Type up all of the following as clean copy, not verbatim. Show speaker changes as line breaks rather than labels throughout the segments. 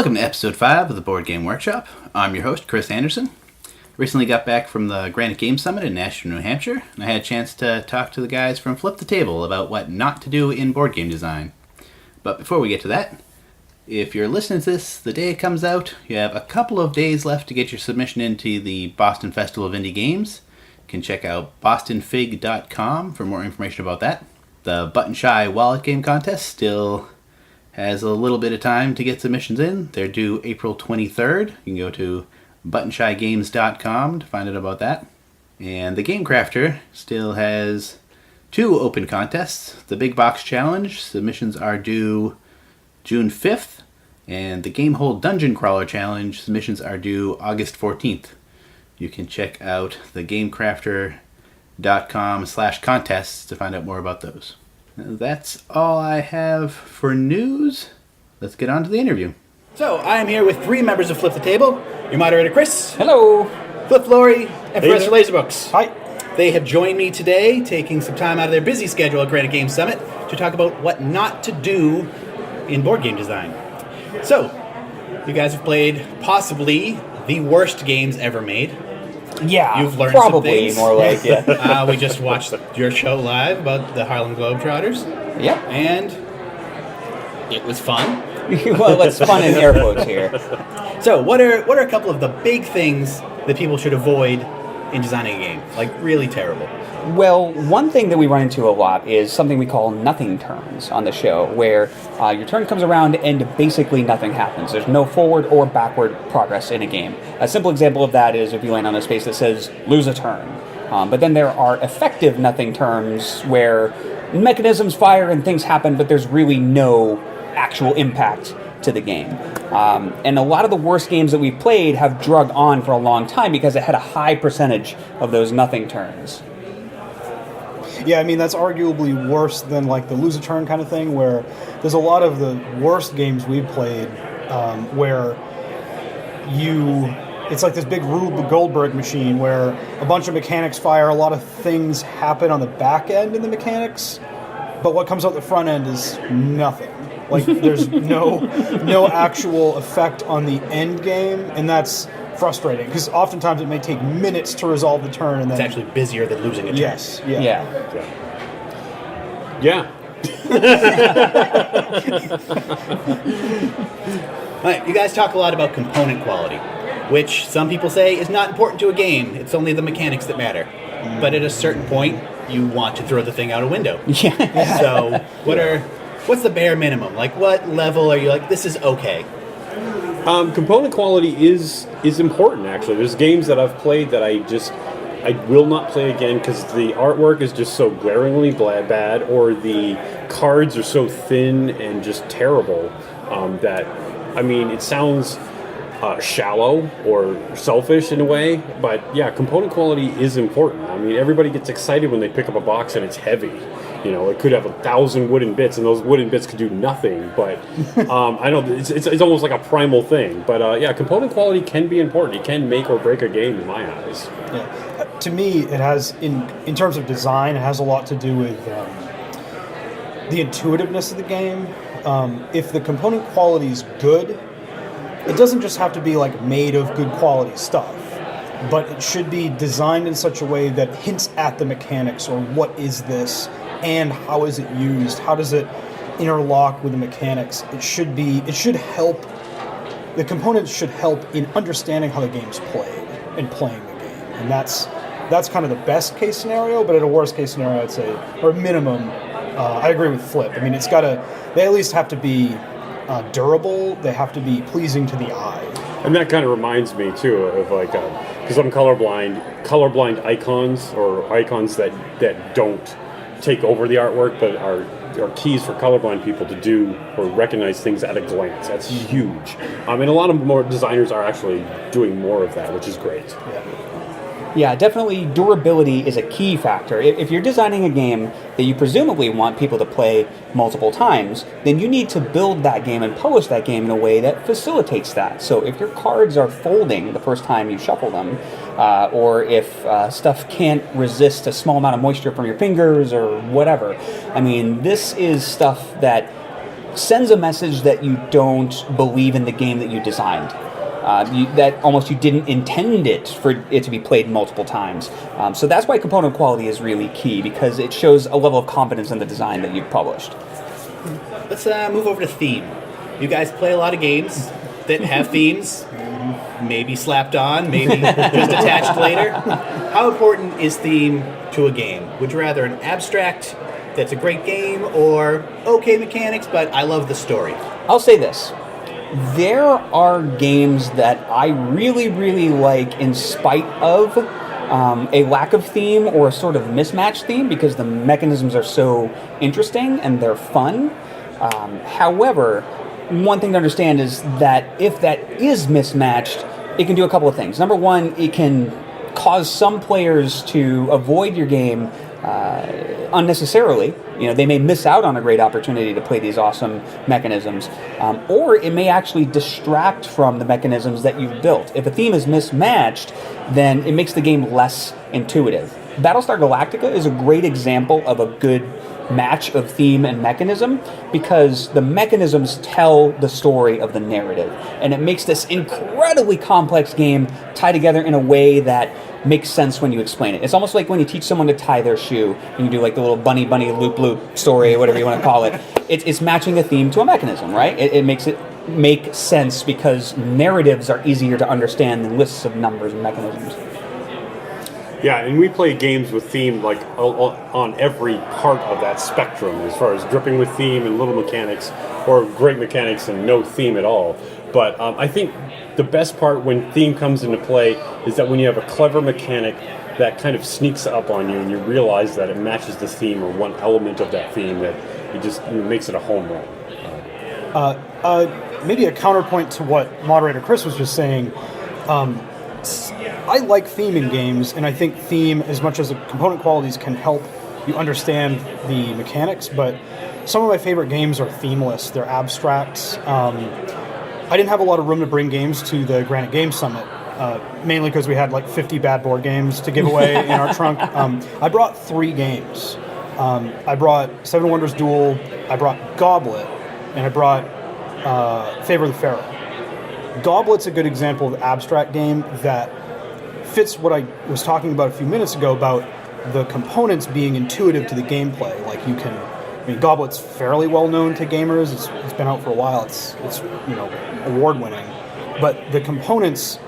Welcome to episode 5 of the Board Game Workshop. I'm your host, Chris Anderson. Recently got back from the Granite Game Summit in Nashville, New Hampshire, and I had a chance to talk to the guys from Flip the Table about what not to do in board game design. But before we get to that, if you're listening to this the day it comes out, you have a couple of days left to get your submission into the Boston Festival of Indie Games. You can check out bostonfig.com for more information about that. The Button Shy Wallet Game Contest still has a little bit of time to get submissions in. They're due April 23rd. You can go to buttonshygames.com to find out about that. And the Game Crafter still has 2 open contests. The Big Box Challenge, submissions are due June 5th. And the Gamehole Dungeon Crawler Challenge, submissions are due August 14th. You can check out the gamecrafter.com/contests to find out more about those. That's all I have for news. Let's get on to the interview. So, I am here with 3 members of Flip the Table. Your moderator, Chris.
Hello.
Flip Laurie, and Professor Laserbooks.
Hi.
They have joined me today, taking some time out of their busy schedule at Granite Game Summit, to talk about what not to do in board game design. So, you guys have played possibly the worst games ever made.
Yeah,
You've learned
probably
some things.
more like, yeah.
We just watched your show live about the Harlem Globetrotters.
Yep.
And it was fun.
Well, let's fun in air quotes here.
So, what are a couple of the big things that people should avoid in designing a game? Like, really terrible.
Well, one thing that we run into a lot is something we call nothing turns on the show, where your turn comes around and basically nothing happens. There's no forward or backward progress in a game. A simple example of that is if you land on a space that says, lose a turn. But then there are effective nothing turns where mechanisms fire and things happen, but there's really no actual impact to the game. And a lot of the worst games that we've played have drug on for a long time because it had a high percentage of those nothing turns.
Yeah, I mean, that's arguably worse than like the lose a turn kind of thing, where there's a lot of the worst games we've played where it's like this big Rube Goldberg machine where a bunch of mechanics fire, a lot of things happen on the back end in the mechanics, but what comes out the front end is nothing. Like, there's no actual effect on the end game, and that's frustrating, because oftentimes it may take minutes to resolve the turn, and then
It's actually busier than losing a turn.
Yes, yeah.
Yeah.
All right, you guys talk a lot about component quality, which some people say is not important to a game. It's only the mechanics that matter. But at a certain point, you want to throw the thing out a window.
Yeah.
So, what's the bare minimum? Like, what level are you like, this is okay?
Component quality is important, actually. There's games that I've played that I will not play again because the artwork is just so glaringly bad, or the cards are so thin and just terrible that, I mean, it sounds shallow or selfish in a way, but yeah, component quality is important. I mean, everybody gets excited when they pick up a box and it's heavy. You know, it could have 1,000 wooden bits, and those wooden bits could do nothing. But I know it's almost like a primal thing. But yeah, component quality can be important. It can make or break a game in my eyes.
Yeah. To me, it has, in terms of design, it has a lot to do with the intuitiveness of the game. If the component quality is good, it doesn't just have to be like made of good quality stuff, but it should be designed in such a way that hints at the mechanics, or what is this, and how is it used? How does it interlock with the mechanics? It should help. The components should help in understanding how the game's played and playing the game, and that's kind of the best case scenario. But at a worst case scenario, I'd say, or minimum, I agree with Flip. I mean, they at least have to be durable. They have to be pleasing to the eye.
And that kind of reminds me too of like, because I'm colorblind icons, or icons that don't take over the artwork, but are keys for colorblind people to do or recognize things at a glance. That's huge. And a lot of more designers are actually doing more of that, which is great.
Yeah, definitely durability is a key factor. If you're designing a game that you presumably want people to play multiple times, then you need to build that game and publish that game in a way that facilitates that. So if your cards are folding the first time you shuffle them, or if stuff can't resist a small amount of moisture from your fingers or whatever, I mean, this is stuff that sends a message that you don't believe in the game that you designed. That almost you didn't intend it for it to be played multiple times. So that's why component quality is really key, because it shows a level of confidence in the design that you've published.
Let's move over to theme. You guys play a lot of games that have themes, maybe slapped on, maybe just attached later. How important is theme to a game? Would you rather an abstract that's a great game, or okay mechanics, but I love the story?
I'll say this. There are games that I really, really like in spite of a lack of theme or a sort of mismatched theme, because the mechanisms are so interesting and they're fun. However, one thing to understand is that if that is mismatched, it can do a couple of things. Number one, it can cause some players to avoid your game unnecessarily. They may miss out on a great opportunity to play these awesome mechanisms, or it may actually distract from the mechanisms that you've built. If a theme is mismatched, then it makes the game less intuitive. Battlestar Galactica is a great example of a good match of theme and mechanism, because the mechanisms tell the story of the narrative, and it makes this incredibly complex game tie together in a way that makes sense when you explain it. It's almost like when you teach someone to tie their shoe and you do like the little bunny loop story or whatever you want to call it. It's matching a theme to a mechanism, right? It makes it make sense because narratives are easier to understand than lists of numbers and mechanisms.
Yeah, and we play games with theme like on every part of that spectrum, as far as dripping with theme and little mechanics, or great mechanics and no theme at all. But I think the best part when theme comes into play is that when you have a clever mechanic that kind of sneaks up on you and you realize that it matches the theme or one element of that theme, that it makes it a home run.
Maybe a counterpoint to what moderator Chris was just saying. I like theme in games, and I think theme, as much as the component qualities can help you understand the mechanics, but some of my favorite games are themeless. They're abstracts. I didn't have a lot of room to bring games to the Granite Game Summit, mainly because we had like 50 bad board games to give away in our trunk. I brought 3 games. I brought Seven Wonders Duel, I brought Goblet, and I brought Favor of the Pharaoh. Goblet's a good example of an abstract game that fits what I was talking about a few minutes ago about the components being intuitive to the gameplay. Like Goblet's fairly well known to gamers. It's been out for a while. It's award winning, but the components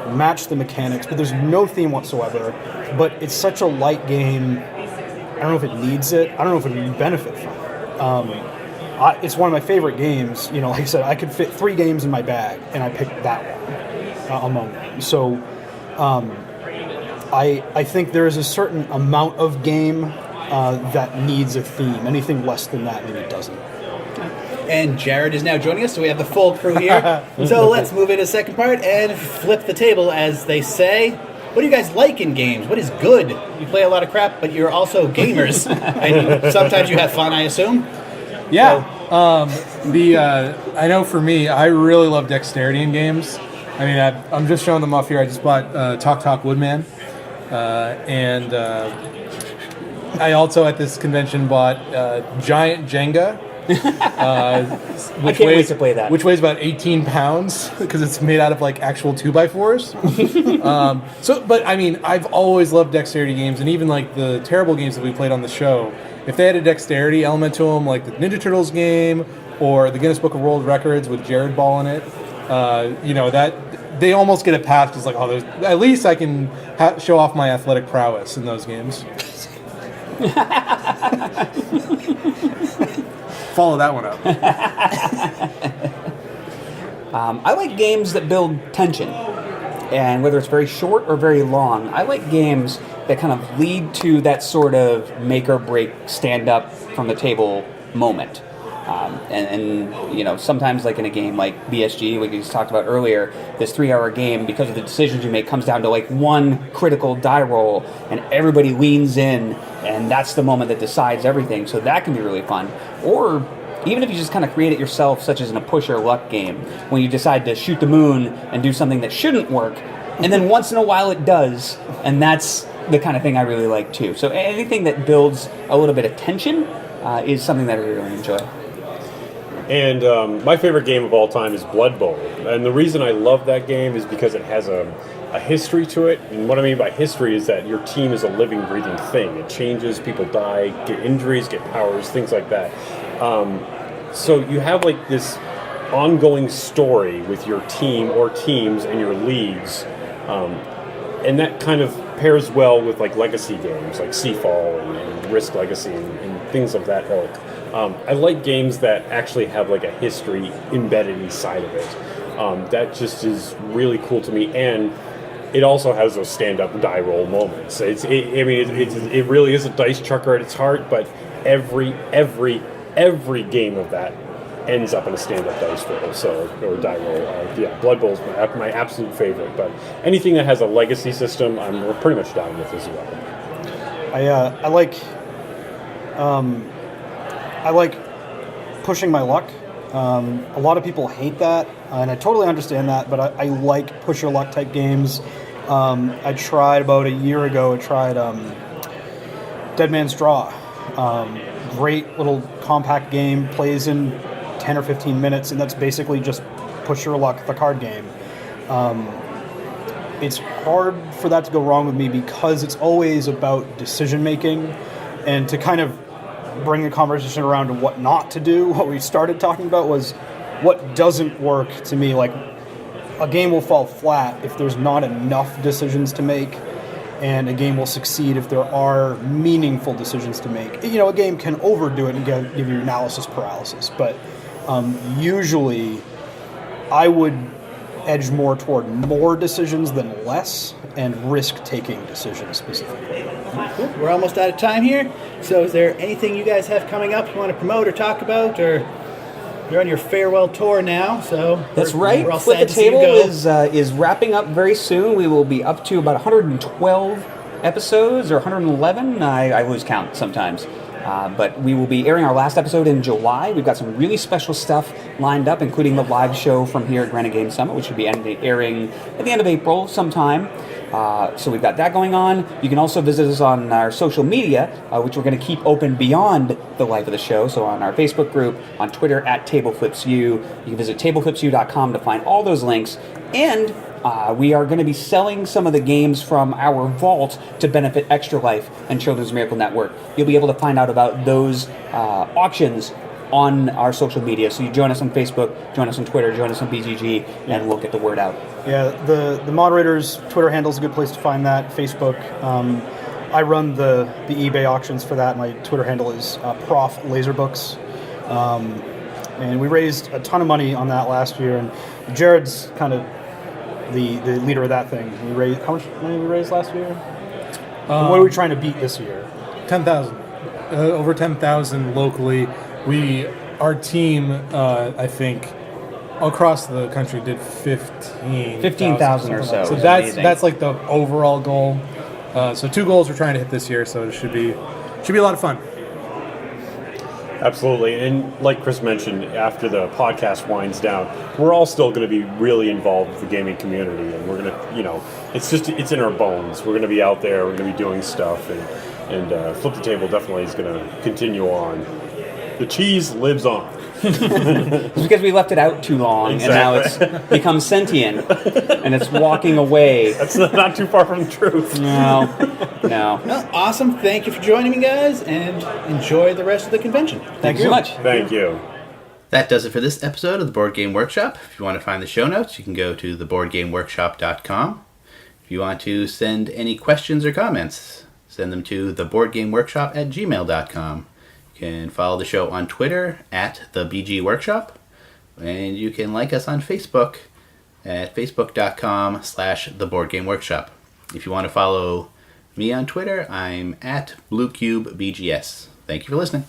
match the mechanics. But there's no theme whatsoever. But it's such a light game. I don't know if it needs it. I don't know if it would benefit from it. It's one of my favorite games. Like I said, I could fit 3 games in my bag, and I picked that one among them. So I think there is a certain amount of game that needs a theme. Anything less than that, maybe it doesn't.
And Jared is now joining us, so we have the full crew here. So let's move into the second part and flip the table, as they say. What do you guys like in games? What is good? You play a lot of crap, but you're also gamers. And sometimes you have fun, I assume?
Yeah. I know for me, I really love dexterity in games. I mean, I'm just showing them off here. I just bought Talk Woodman. And I also at this convention bought Giant Jenga.
Which wait to play that.
Which weighs about 18 pounds because it's made out of like actual 2x4s. But I mean, I've always loved dexterity games, and even like the terrible games that we played on the show, if they had a dexterity element to them, like the Ninja Turtles game or the Guinness Book of World Records with Jared Ball in it, that they almost get a pass because like, at least I can show off my athletic prowess in those games. Follow that one up.
I like games that build tension, and whether it's very short or very long, I like games that kind of lead to that sort of make or break stand up from the table moment. Sometimes like in a game like BSG, like we just talked about earlier, this 3-hour game, because of the decisions you make, comes down to like one critical die roll, and everybody leans in, and that's the moment that decides everything. So that can be really fun. Or even if you just kind of create it yourself, such as in a push or luck game, when you decide to shoot the moon and do something that shouldn't work, and then once in a while it does, and that's the kind of thing I really like too. So anything that builds a little bit of tension is something that I really enjoy.
And my favorite game of all time is Blood Bowl. And the reason I love that game is because it has a history to it. And what I mean by history is that your team is a living, breathing thing. It changes, people die, get injuries, get powers, things like that. So you have like this ongoing story with your team or teams and your leagues. And that kind of pairs well with like legacy games like Seafall and Risk Legacy and things of that ilk. I like games that actually have like a history embedded inside of it. That just is really cool to me, and it also has those stand-up die roll moments. It really is a dice chucker at its heart, but every game of that ends up in a stand-up dice roll, or die roll. Blood Bowl is my absolute favorite. But anything that has a legacy system, we're pretty much down with as well.
I like pushing my luck. A lot of people hate that, and I totally understand that, but I like push your luck type games. I tried about a year ago, Dead Man's Draw. Great little compact game, plays in 10 or 15 minutes, and that's basically just push your luck, the card game. It's hard for that to go wrong with me because it's always about decision making, and to kind of bring the conversation around to what not to do. What we started talking about was what doesn't work to me. Like, a game will fall flat if there's not enough decisions to make, and a game will succeed if there are meaningful decisions to make. A game can overdo it and give you analysis paralysis, but usually I would edge more toward more decisions than less, and risk-taking decisions specifically.
Cool. We're almost out of time here, so is there anything you guys have coming up you want to promote or talk about, or you're on your farewell tour now, so
that's right.
We're all
Flip
sad
the
to see you
Table
go.
is wrapping up very soon. We will be up to about 112 episodes, or 111. I lose count sometimes. But we will be airing our last episode in July. We've got some really special stuff lined up, including the live show from here at Granite Game Summit, which will be airing at the end of April sometime. So we've got that going on. You can also visit us on our social media, which we're going to keep open beyond the life of the show. So on our Facebook group, on Twitter @TableFlipsU. You can visit tableflipsu.com to find all those links. And we are going to be selling some of the games from our vault to benefit Extra Life and Children's Miracle Network. You'll be able to find out about those auctions on our social media. So you join us on Facebook, join us on Twitter, join us on BGG, and we'll get the word out.
Yeah, the moderator's Twitter handle is a good place to find that. Facebook. I run the eBay auctions for that. My Twitter handle is Prof Laserbooks. And we raised a ton of money on that last year, and Jared's kind of the leader of that thing. How much money we raised last year? What are we trying to beat this year?
10,000. Over 10,000 locally. Our team, I think, across the country did 15,000
or so.
So that's like the overall goal. So 2 goals we're trying to hit this year. So it should be a lot of fun.
Absolutely, and like Chris mentioned, after the podcast winds down, we're all still going to be really involved with the gaming community, and we're going to, it's in our bones. We're going to be out there, we're going to be doing stuff, and Flip the Table definitely is going to continue on. The cheese lives on.
It's because we left it out too long, exactly. And now it's become sentient, and it's walking away.
That's not too far from the truth.
No.
Well, awesome. Thank you for joining me, guys, and enjoy the rest of the convention.
Thank you so much.
Thank you.
That does it for this episode of the Board Game Workshop. If you want to find the show notes, you can go to theboardgameworkshop.com. If you want to send any questions or comments, send them to theboardgameworkshop@gmail.com. You can follow the show on Twitter @thebgworkshop, and you can like us on Facebook at facebook.com/theboardgameworkshop. If you want to follow me on Twitter, I'm @BlueCubeBGS. Thank you for listening.